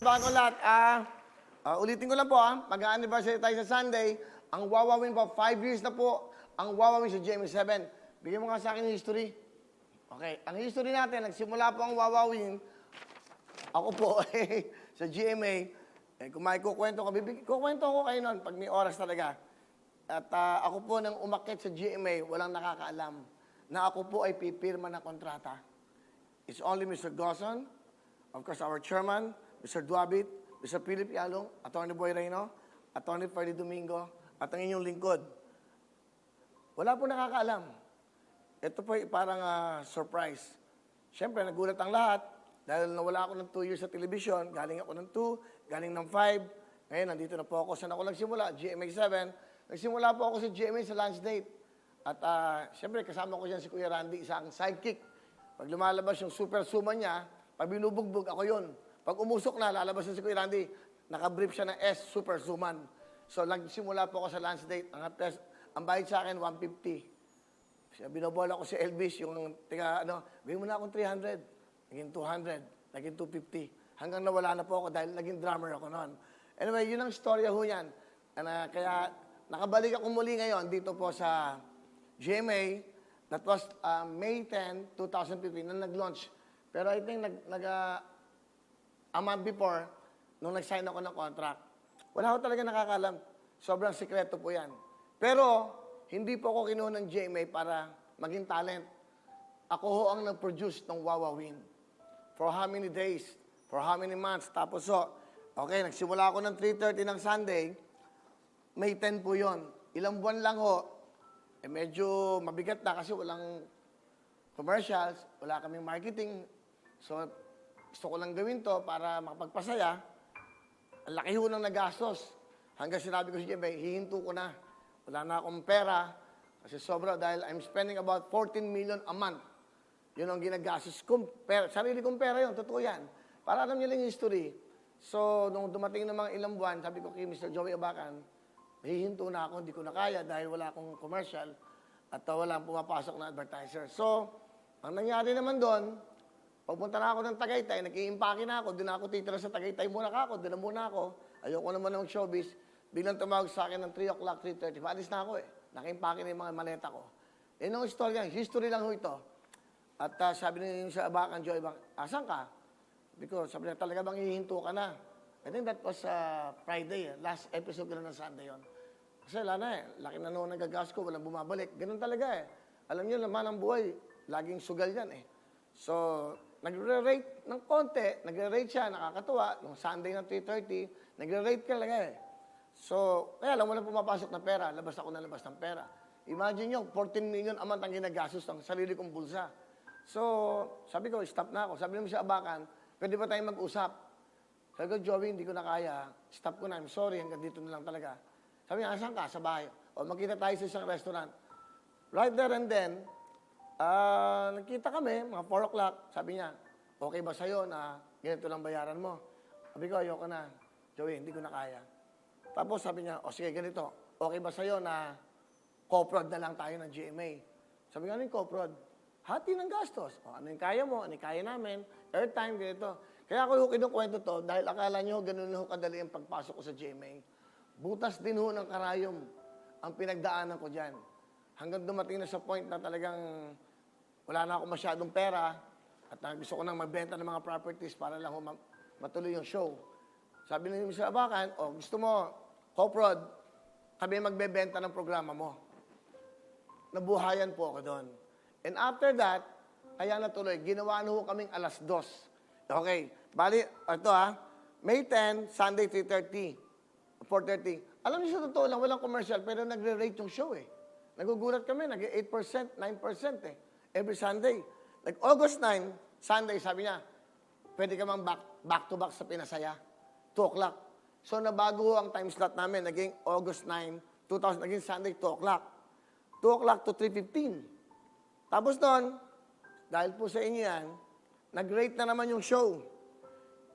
bago lahat, ulitin ko lang po, mag-anniversary tayo sa Sunday. Ang Wawawin po, 5 years na po ang Wawawin sa GMA7. Bigyan mo nga sa akin yung history. Okay, ang history natin, nagsimula po ang Wawawin. Ako po, sa GMA, kung may kukwento ko, kukwento ko kayo noon pag may oras talaga. At ako po nang umakyat sa GMA, walang nakakaalam na ako po ay pipirma ng kontrata. It's only Mr. Gozon, of course, our chairman, Mr. Duabit, Mr. Philip Yalong, Atty. Boy Reyno, Atty. Ferdy Domingo, at ang inyong lingkod. Wala po nakakaalam. Ito po ay parang surprise. Siyempre, nagulat ang lahat dahil nawala ako ng 2 years sa television. Galing ako ng 2, galing ng 5. Ngayon, nandito na po ako. Saan ako nagsimula? GMA7. Nagsimula po ako sa GMA sa lunch date. At siyempre, kasama ko dyan si Kuya Randy, isang sidekick. Pag lumalabas yung super suma niya, pag binubugbog, ako yun. Pag umusok na, lalabas na si Kuya Randy, nakabrief siya ng S, super suman. So, nagsimula po ako sa lunch date. Ang bayad sa akin, 150. Binobola ko si Elvis, yung bigyan mo na akong 300. Naging 200, naging 250. Hanggang nawala na po ako dahil naging drummer ako noon. Anyway, yun ang storya ho yan. Kaya, nakabalik ako muli ngayon dito po sa GMA. That was May 10, 2015, na nag-launch. Pero I think a month before, nung nag-sign ako ng contract, wala ko talaga nakakalam. Sobrang sikreto po yan. Pero, hindi po ako kinuha ng GMA para maging talent. Ako ho ang nag-produce ng Wawawin. For how many days? For how many months? Tapos okay, nagsimula ako ng 3:30 ng Sunday. May 10 po yon. Ilang buwan lang ho. Medyo mabigat na kasi walang commercials, wala kaming marketing. So, gusto ko lang gawin to para makapagpasaya. Ang laki ho ng nagastos. Hanggang sinabi ko sa GMA, hihinto ko na. Wala na akong pera. Kasi sobra dahil I'm spending about 14 million a month. Yun ang ginagastos ko. Sarili kong pera yun, totoo yan. Para alam niyo lang yung history. So, nung dumating ng mga ilang buwan, sabi ko kay Mr. Joey Abacan, hihinto na ako, hindi ko na kaya dahil wala akong commercial at walang pumapasok na advertiser. So, ang nangyari naman doon, pagpunta na ako ng Tagaytay, nag-i-impake na ako, doon ako titira sa Tagaytay muna ako, doon na muna ako. Ayoko naman ng showbiz. Biglang tumawag sa akin ng 3 o'clock, 3:30. Paalis na ako eh. Naka-impake na yung mga maleta ko. Ang istorya, history lang ho ito. At sabi niya sa Abacan, Joey, asan ka? Because sabi niya, talaga bang hihinto ka na? I think that was Friday, last episode ko na ng Sunday yun. Kasi wala na eh, laki na noon nagagas ko, walang bumabalik. Ganun talaga eh. Alam niyo, laman ng buhay, laging sugal yan eh. So, nagre-rate ng konti, nagre-rate siya, nakakatuwa. Nung Sunday ng 3:30, nagre-rate ka lang eh. So, kaya lang walang pumapasok na pera, labas ako na labas ng pera. Imagine nyo, 14 million a month ang ginagastos ng sarili kong bulsa. So, sabi ko, stop na ako. Sabi naman sa Abacan, pwede ba tayong mag-usap? Sabi ko, Joey, hindi ko na kaya. Stop ko na. I'm sorry, hanggang dito na lang talaga. Sabi niya, asan ka? Sa bahay. O, magkita tayo sa isang restaurant. Right there and then, nagkita kami, mga 4 o'clock. Sabi niya, okay ba sa'yo na ganito lang bayaran mo? Sabi ko, ayoko na. Joey, hindi ko na kaya. Tapos sabi niya, o sige, ganito. Okay ba sa'yo na co-prod na lang tayo ng GMA? Sabi nga, ano yung co-prod? Hati ng gastos. O, ano yung kaya mo? Ano yung kaya namin? Airtime, ganito. Kaya ako kinukwento to dahil akala nyo ganun na kadali ang pagpasok ko sa GMA. Butas din ho ng karayom ang pinagdaanan ko dyan. Hanggang dumating na sa point na talagang wala na ako masyadong pera at gusto ko nang magbenta ng mga properties para lang matuloy yung show. Sabi ng Mr. Abacan, gusto mo, co-prod, kami magbebenta ng programa mo. Nabuhayan po ako doon. And after that, kaya natuloy, ginawa na ho kaming 2:00. Okay, bali, ito May 10, Sunday 3:30, 4:30. Alam niyo sa totoo lang, walang commercial, pero nagre-rate yung show eh. Nagugulat kami, nag-8%, 9% eh. Every Sunday. Like August 9, Sunday, sabi niya, pwede ka mang back-to-back sa Pinasaya. 2 o'clock. So, nabago ang time slot namin. Naging August 9, 2000, naging Sunday, 2 o'clock. 2 o'clock to 3:15. Tapos doon, dahil po sa inyo yan, nag-rate na naman yung show.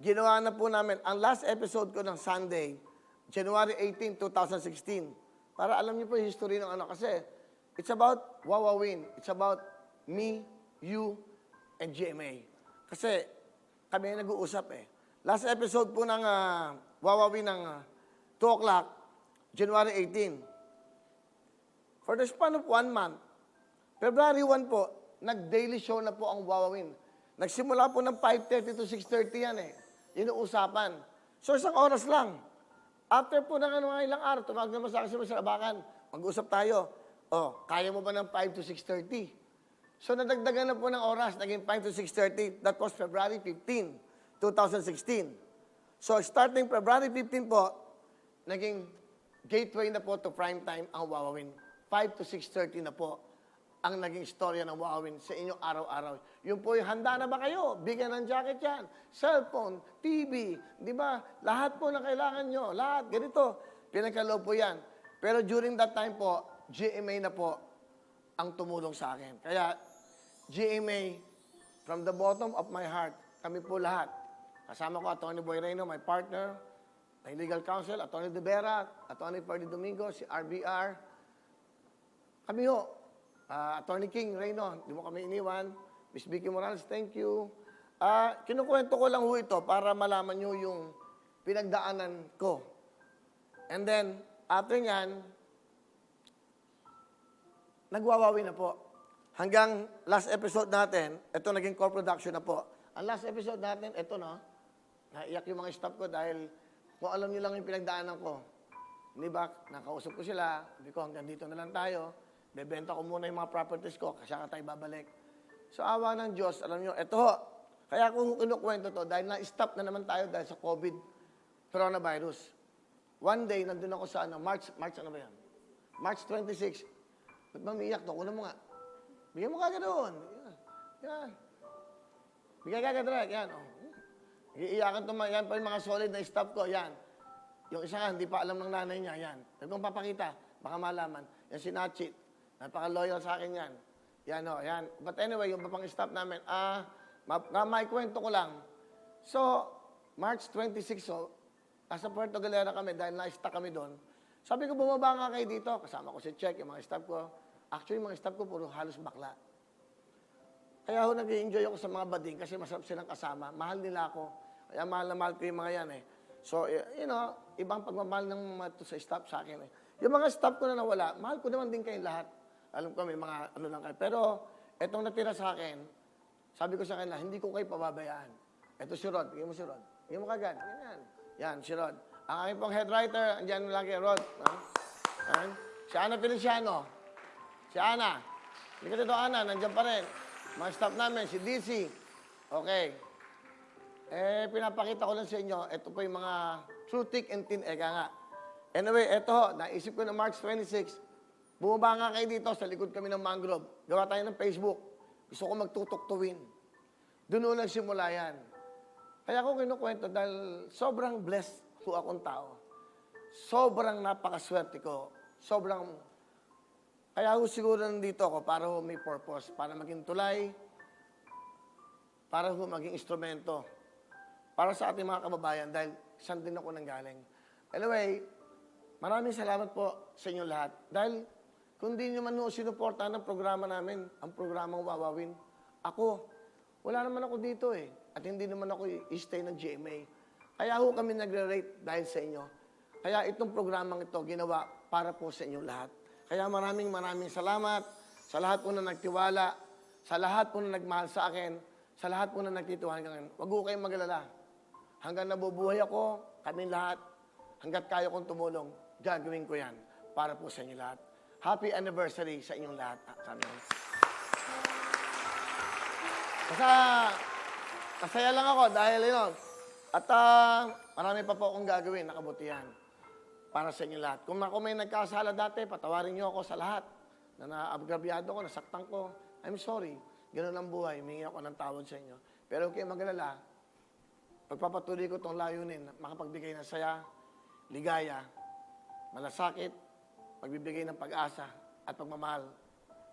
Ginawa na po namin, ang last episode ko ng Sunday, January 18, 2016. Para alam niyo po yung history ng kasi it's about Wawawin. It's about me, you, and GMA. Kasi kami nag-uusap eh. Last episode po ng Wawawin ng 2 o'clock, January 18. For the span of 1 month, February 1 po, nag-daily show na po ang Wawawin. Nagsimula po ng 5:30 to 6:30 yan eh. Yun ang usapan. So, isang oras lang. After po ng mga ilang araw, tumawag naman sa akin sa Abakan, mag-usap tayo. Oh, kaya mo ba ng 5 to 6:30? So, nadagdagan na po ng oras, naging 5 to 6:30. That was February 15, 2016. So, starting February 15 po, naging gateway na po to prime time ang Wawawin. 5 to 6:30 na po ang naging istorya ng Wawawin sa inyong araw-araw. Yun po yung handa na ba kayo? Bigyan ng jacket yan. Cellphone, TV, di ba? Lahat po na kailangan nyo. Lahat, ganito. Pinagkaloob po yan. Pero during that time po, GMA na po ang tumulong sa akin. Kaya, GMA, from the bottom of my heart, kami po lahat. Kasama ko, Atty. Boy Reyno, my partner, my legal counsel, Atty. De Vera, Atty. Ferdy Domingo, si RBR. Kami ho, Atty. King Reyno, di mo kami iniwan. Miss Vicky Morales, thank you. Kinukwento ko lang ho ito para malaman nyo yung pinagdaanan ko. And then, after nyan, nagwawawi na po. Hanggang last episode natin, ito naging co-production na po. Ang last episode natin, ito no, naiyak yung mga staff ko dahil kung alam nyo lang yung pinagdaanan ko. Di ba, nakausap ko sila, sabi ko hanggang dito na lang tayo, bebenta ko muna yung mga properties ko, kasi tayo babalik. So awa ng Diyos, alam nyo, ito ho, kaya kung kinukwento to, dahil na-stop na naman tayo dahil sa COVID, coronavirus. One day, nandun ako sa March ano ba yan? March 26, ba't mamiyak to? Kunan mo nga. Bigyan mo kagad doon. Yan. Bigyan kagad direct. Yan. Oh. Iiyakan ito. Yan pa yung mga solid na staff ko. Yan. Yung isa nga, hindi pa alam ng nanay niya. Yan. Huwag kong papakita. Baka malaman. Yan si Nachit. Napaka-loyal sa akin yan. Yan o. Yan. But anyway, yung papang staff namin, may kwento ko lang. So, March 26, so, nasa Puerto Galera kami dahil na-stuck kami doon. Sabi ko, bumaba nga kayo dito. Kasama ko si Check, yung mga staff ko. Actually, mga staff ko puro halos bakla. Kaya ho, nag-i-enjoy ako sa mga bading kasi masarap silang kasama. Mahal nila ako. Kaya mahal na mahal ko yung mga yan eh. So, you know, ibang pagmamahal ng mga to sa staff sa akin eh. Yung mga staff ko na nawala, mahal ko naman din kayo lahat. Alam ko, may mga ano lang kayo. Pero, etong natira sa akin, sabi ko sa kanila, hindi ko kayo pababayaan. Ito si Rod. Bigyan mo si Rod. Bigyan mo kagad. Yan. Yan, si Rod. Ang aking pong head writer, andyan lagi, Rod. Si Ana Feliciano. Si Ana. Hindi ka dito, Ana. Nandiyan pa rin. Mga staff namin, si DC. Okay. Pinapakita ko lang sa inyo, ito po yung mga true thick and thin, eka nga. Anyway, ito, naisip ko na March 26, bumaba nga kayo dito, sa likod kami ng mangrove. Gawa tayo ng Facebook. Gusto ko magtutok to win. Doon nagsimula yan. Kaya ko kinukwento dahil sobrang blessed po akong tao. Sobrang napakaswerte ko. Sobrang... Kaya ho siguro nandito ako para ho may purpose, para maging tulay, para ho maging instrumento, para sa ating mga kababayan dahil saan din ako nanggaling. Anyway, maraming salamat po sa inyo lahat. Dahil kung di nyo man ho sinuportahan ng programa namin, ang programang Wawawin, ako, wala naman ako dito eh. At hindi naman ako i-stay ng GMA. Kaya ho kami nagre-rate dahil sa inyo. Kaya itong programang ito ginawa para po sa inyong lahat. Kaya maraming salamat sa lahat po na nagtiwala, sa lahat po na nagmahal sa akin, sa lahat po na nagtitiwala hanggang ngayon. Huwag po kayong mag-alala. Hanggang nabubuhay ako, kami lahat, hanggat kaya kong tumulong, gagawin ko yan para po sa inyo lahat. Happy anniversary sa inyong lahat. Masaya lang ako dahil yun. At marami pa po akong gagawin na kabutihan para sa inyo lahat. Kung ako may nagkasala dati, patawarin niyo ako sa lahat na naagrabyado ko, nasaktan ko. I'm sorry. Ganun ang buhay. Humingi ako ng tawad sa inyo. Pero huwag kayong magalala. Pagpapatuloy ko itong layunin, makapagbigay ng saya, ligaya, malasakit, pagbibigay ng pag-asa at pagmamahal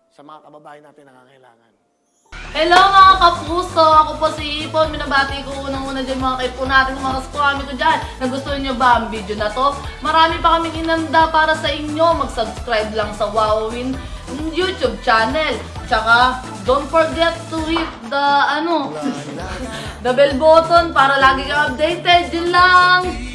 sa mga kababayan natin na nangangailangan. Hello mga kapuso! Ako po si Ipon. Minabati ko unang-una dyan mga kaipo natin, mga kaskwami ko dyan. Nagustuhan nyo ba ang video na to? Marami pa kaming inanda para sa inyo. Mag-subscribe lang sa Wawawin YouTube channel. Tsaka, don't forget to hit the, the bell button para lagi ka updated. Yun lang!